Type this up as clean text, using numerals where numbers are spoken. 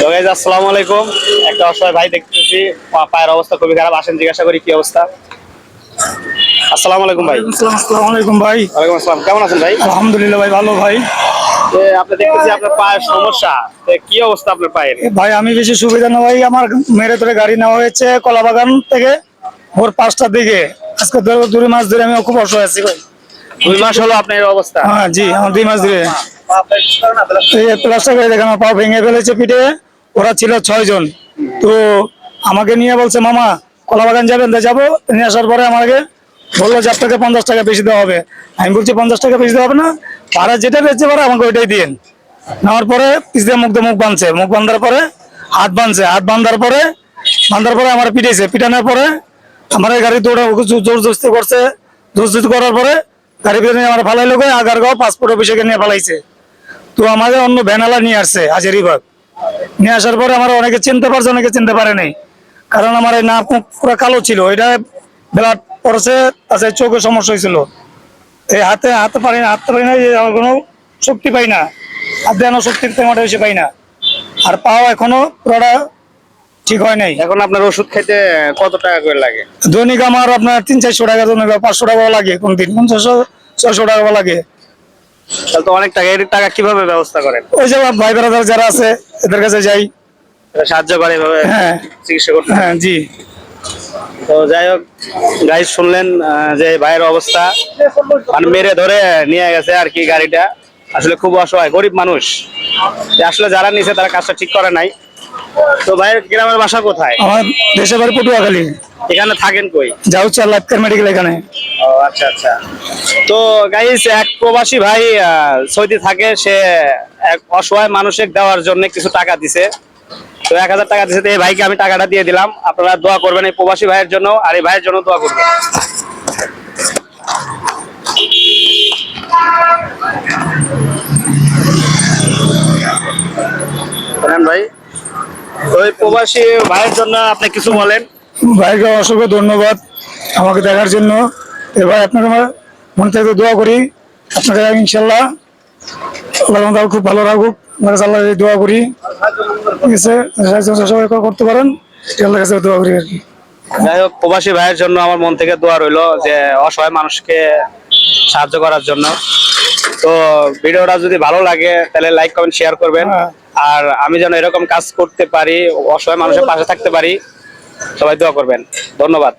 তো গাইস আসসালামু আলাইকুম। একটা অসহায় ভাই দেখতেছি, পায়ের অবস্থা খুবই খারাপ। আসেন জিজ্ঞাসা করি কি অবস্থা। আসসালামু আলাইকুম ভাই। আসসালামু আলাইকুম ভাই। ওয়ালাইকুম আসসালাম, কেমন আছেন ভাই? আলহামদুলিল্লাহ ভাই, ভালো ভাই। আপনি দেখতেছি আপনার পায়ের সমস্যা, কি অবস্থা আপনার পায়ের? ভাই আমি বেশি সুবিধা না ভাই, আমার মেরে ধরে গাড়ি নেওয়া হয়েছে কলাবাগান থেকে ভোর 5টার দিকে। আজকে 2 মাস ধরে আমি খুব অসহায় আছি ভাই। 2 মাস হলো আপনার এই অবস্থা? হ্যাঁ জি, আমার 2 মাস ধরে এই প্লাস্টার করে দেখেন আমার পা ভেঙে ফেলেছে পিঠে। ওরা ছিল 6 জন। তো আমাকে নিয়ে বলছে মামা কলাবাগান যাবেন, তো যাবো। নিয়ে আসার পরে আমাকে বললো যে আপনাকে 50 টাকা বেশি দেওয়া হবে। আমি বলছি 50 টাকা বেশি দেওয়া হবে না, ভাড়া যেটা বেচতে পারে আমাকে ওইটাই দিন। নেওয়ার পরে পিস দিয়ে মুখ বাঁধছে, মুখ বাঁধার পরে হাত বাঁধছে, হাত বাঁধার পরে আমার পিটাইছে। পিটানোর পরে আমার এই গাড়ি দৌড়া জোর জস্তি করছে। জোর জস্তি করার পরে গাড়ি ভিতরে নিয়ে আমার ফালাই লোক আগারগাঁও পাসপোর্ট অফিসে নিয়ে ফালাইছে। তো আমাদের অন্য ভ্যানালা নিয়ে আসছে হাজারিবাগ। নিয়ে আসার পরে আমার অনেকে চিনতে পারছে, অনেকে চিনতে পারে নাই। কারণ আমার এই নাক মুখ পুরো কালো ছিল, এটা ব্লাড পড়ছে। তাছাড়া চোখে সমস্যা হয়েছিল। এই হাতে পারি না, আমার কোনো শক্তি পাই না। হাত দেওয়ানো শক্তির তেমনটা বেশি পাই না। আর পাও এখনো পুরোটা ঠিক হয় নাই। এখন আপনার ওষুধ খেতে কত টাকা করে লাগে? দৈনিক আমার আপনার 300-400 টাকা, দৈনিক 500 টাকাও লাগে, কোনদিন 500-600 টাকাও লাগে। তাহলে তো অনেক টাকা। এর টাকা কিভাবে ব্যবস্থা করেন? ওই যে আমার ভাই ব্রাদার যারা আছে এদের কাছে যাই, সাহায্য করে এভাবে হ্যাঁ চিকিৎসা করতে? হ্যাঁ জি। তো যাই হোক গাইস, শুনলেন যে ভাইয়ের অবস্থা, মানে মেরে ধরে নিয়ে গেছে আর কি গাড়িটা। আসলে খুব অসহায় গরিব মানুষ। আসলে যারা নিছে তারা কাজটা ঠিক করে নাই। তো ভাইয়ের গ্রামের বাসা কোথায়? আমার দেশের বাড়ি পটুয়াখালী। এখানে থাকেন কই? যাও চার লাখ মেডিকেল এখানে। ও আচ্ছা আচ্ছা। তো গাইস, এক প্রবাসী ভাই সৌদি থাকে, সে এক অসহায় মানুষের দেওয়ার জন্য কিছু টাকা দিছে। তো 1000 টাকা দিছে। তো এই ভাইকে আমি টাকাটা দিয়ে দিলাম। আপনারা দোয়া করবেন এই প্রবাসী ভাইয়ের জন্য, আর এই ভাইয়ের জন্য দোয়া করবেন। ভাই, ওই প্রবাসী ভাইয়ের জন্য আপনি কিছু বলেন। ভাইকে অসংখ্য ধন্যবাদ আমাকে দেখার জন্য। এবার আপনাকে আমার মন থেকে দোয়া করি, আপনাকে ইনশাল্লাহ আল্লাহ খুব ভালো রাখুক। আপনার কাছে আল্লাহ দোয়া করি, ঠিক আছে? সবাই করতে পারেন, আল্লাহর কাছে দোয়া করি আর কি। যাই হোক, প্রবাসী ভাইয়ের জন্য আমার মন থেকে দোয়া রইলো, যে অসহায় মানুষকে সাহায্য করার জন্য। তো ভিডিওটা যদি ভালো লাগে তাহলে লাইক কমেন্ট শেয়ার করবেন। আর আমি যেন এরকম কাজ করতে পারি, অসহায় মানুষের পাশে থাকতে পারি, সবাই দোয়া করবেন। ধন্যবাদ।